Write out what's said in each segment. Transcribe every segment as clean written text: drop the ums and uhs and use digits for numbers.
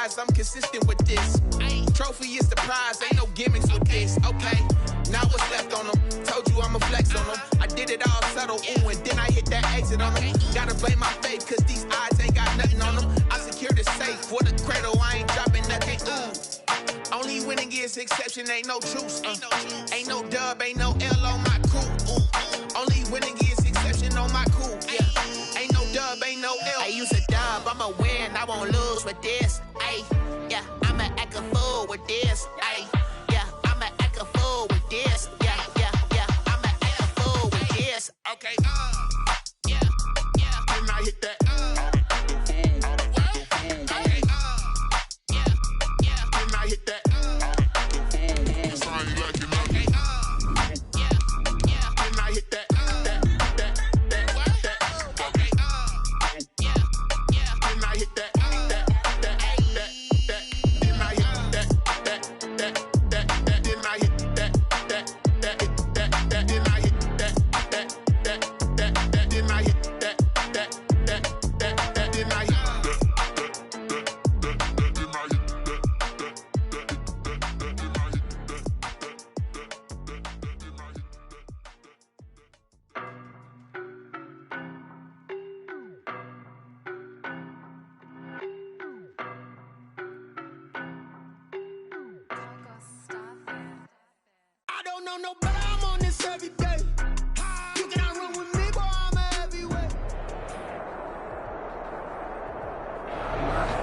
I'm consistent with this. Trophy is the prize, ain't no gimmicks with this. Okay, now what's left on them? Told you I'ma flex on them. I did it all subtle, ooh, and then I hit that exit on them. Gotta blame my faith, cause these odds ain't got nothing on them. I secured the safe for the cradle, I ain't dropping nothing, ooh. Only winning is exception, ain't no truce. Ain't no dub, ain't no L on my crew. Only winning is exception on my crew. Yeah, ain't no dub, ain't no L. I use a dub, I'ma win, I won't lose with this. Ay, yeah, I'ma act a fool with this. Ay, yeah, I'ma act a fool with this. Yeah, yeah, yeah, I'ma act a fool with this. Okay, yeah, yeah, and I hit that.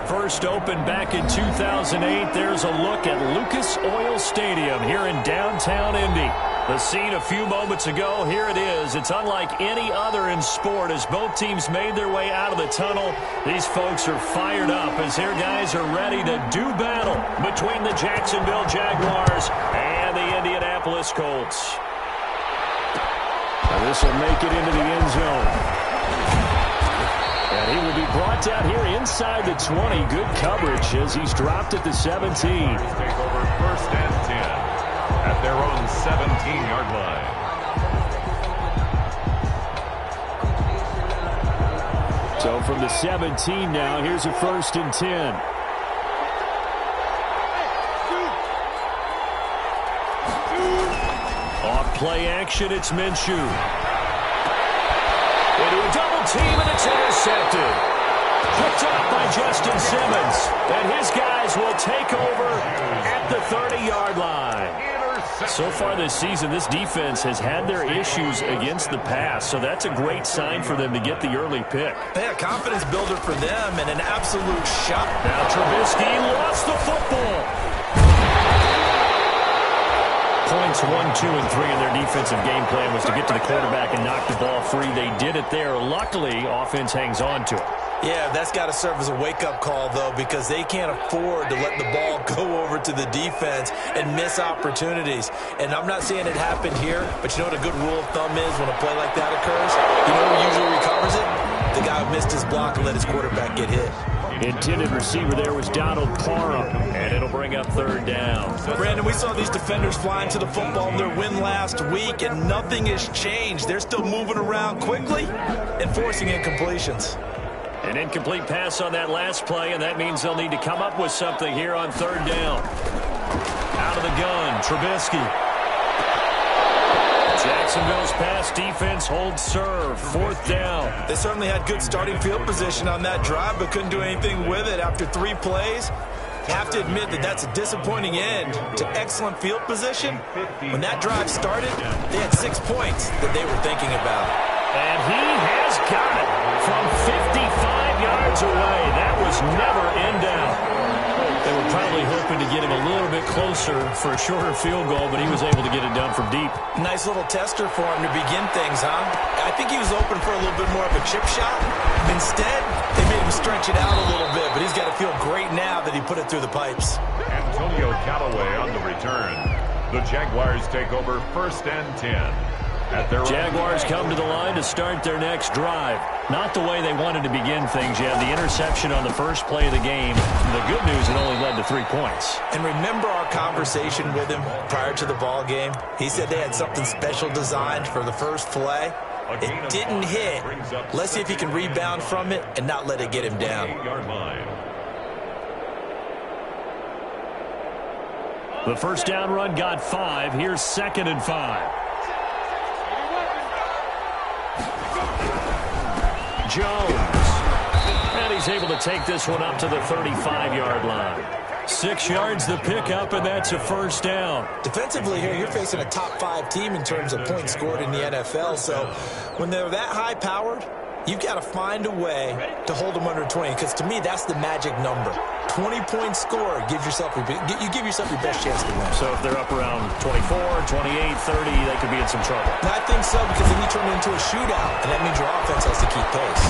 First opened back in 2008, there's a look at Lucas Oil Stadium here in downtown Indy. The scene a few moments ago, here it is. It's unlike any other in sport as both teams made their way out of the tunnel. These folks are fired up as their guys are ready to do battle between the Jacksonville Jaguars and the Indianapolis Colts. This will make it into the end zone. And he will be brought down here inside the 20. Good coverage as he's dropped at the 17. Take over first and 10 at their own 17-yard line. So from the 17 now, here's a first and 10. Off play action, it's Minshew. Into a double team, and it's intercepted. Picked up by Justin Simmons. And his guys will take over at the 30-yard line. So far this season, this defense has had their issues against the pass, so that's a great sign for them to get the early pick. Yeah, confidence builder for them and an absolute shot. Now Trubisky lost the football. Points 1, 2, and 3 in their defensive game plan was to get to the quarterback and knock the ball free. They did it there. Luckily, offense hangs on to it. Yeah, that's got to serve as a wake-up call, though, because they can't afford to let the ball go over to the defense and miss opportunities. And I'm not saying it happened here, but you know what a good rule of thumb is when a play like that occurs? You know who usually recovers it? The guy who missed his block and let his quarterback get hit. Intended receiver there was Donald Parham, and it'll bring up third down. Brandon, we saw these defenders flying to the football in their win last week, and nothing has changed. They're still moving around quickly and forcing incompletions. An incomplete pass on that last play, and that means they'll need to come up with something here on third down. Out of the gun, Trubisky. Jacksonville's pass defense holds serve. Fourth down. They certainly had good starting field position on that drive, but couldn't do anything with it after 3 plays. Have to admit that that's a disappointing end to excellent field position. When that drive started, they had 6 points that they were thinking about. And he has got it from 55 yards away. That was never in doubt. They were probably hoping to get him a little bit closer for a shorter field goal, but he was able to get it done from deep. Nice little tester for him to begin things, huh? I think he was open for a little bit more of a chip shot. Instead, they made him stretch it out a little bit, but he's got to feel great now that he put it through the pipes. Antonio Callaway on the return. The Jaguars take over first and 10. Jaguars come to the line to start their next drive. Not the way they wanted to begin things. You had the interception on the first play of the game. The good news, it only led to 3 points. And remember our conversation with him prior to the ball game? He said they had something special designed for the first play. It didn't hit. Let's see if he can rebound from it and not let it get him down. The first down run got 5. Here's 2nd and 5. Jones. And he's able to take this one up to the 35-yard line. 6 yards the pickup, and that's a first down. Defensively here, you're facing a top 5 team in terms of points scored in the NFL. So when they're that high-powered, you've got to find a way to hold them under 20, because to me, that's the magic number. 20-point score, you give yourself your best chance to win. So if they're up around 24, 28, 30, they could be in some trouble. I think so, because then you turn it into a shootout, and that means your offense has to keep pace.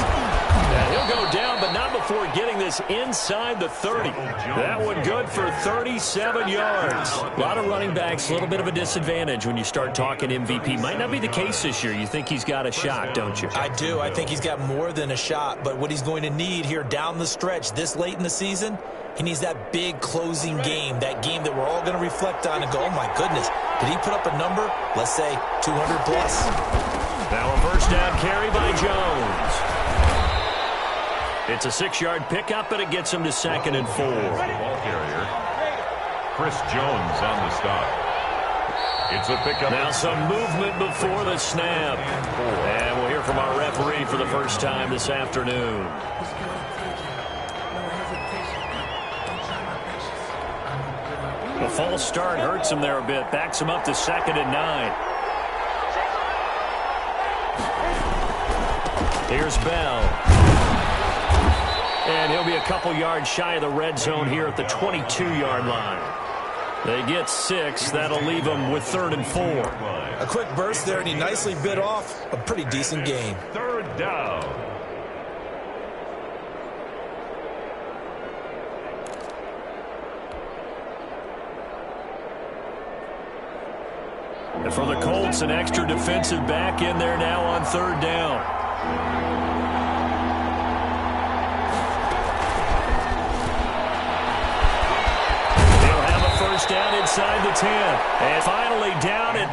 And he'll go down, but not before getting this inside the 30. That one good for 37 yards. A lot of running backs, a little bit of a disadvantage when you start talking MVP. Might not be the case this year. You think he's got a shot, don't you? I do. I think he's got more than a shot, but what he's going to need here down the stretch this late in the season, he needs that big closing game, that game that we're all going to reflect on and go, oh my goodness, did he put up a number, let's say 200 plus? Now a first down carry by Jones. It's a 6-yard pickup, and it gets him to 2nd and 4. Ball carrier, Chris Jones on the stop. It's a pickup. Now some movement before the snap. And we'll hear from our referee for the first time this afternoon. The false start hurts him there a bit. Backs him up to 2nd and 9. Here's Bell. And he'll be a couple yards shy of the red zone here at the 22-yard line. They get 6. That'll leave them with 3rd and 4. A quick burst there, and he nicely bit off a pretty decent gain. 3rd down. And for the Colts, an extra defensive back in there now on 3rd down. They'll have a first down inside the 10. And finally down at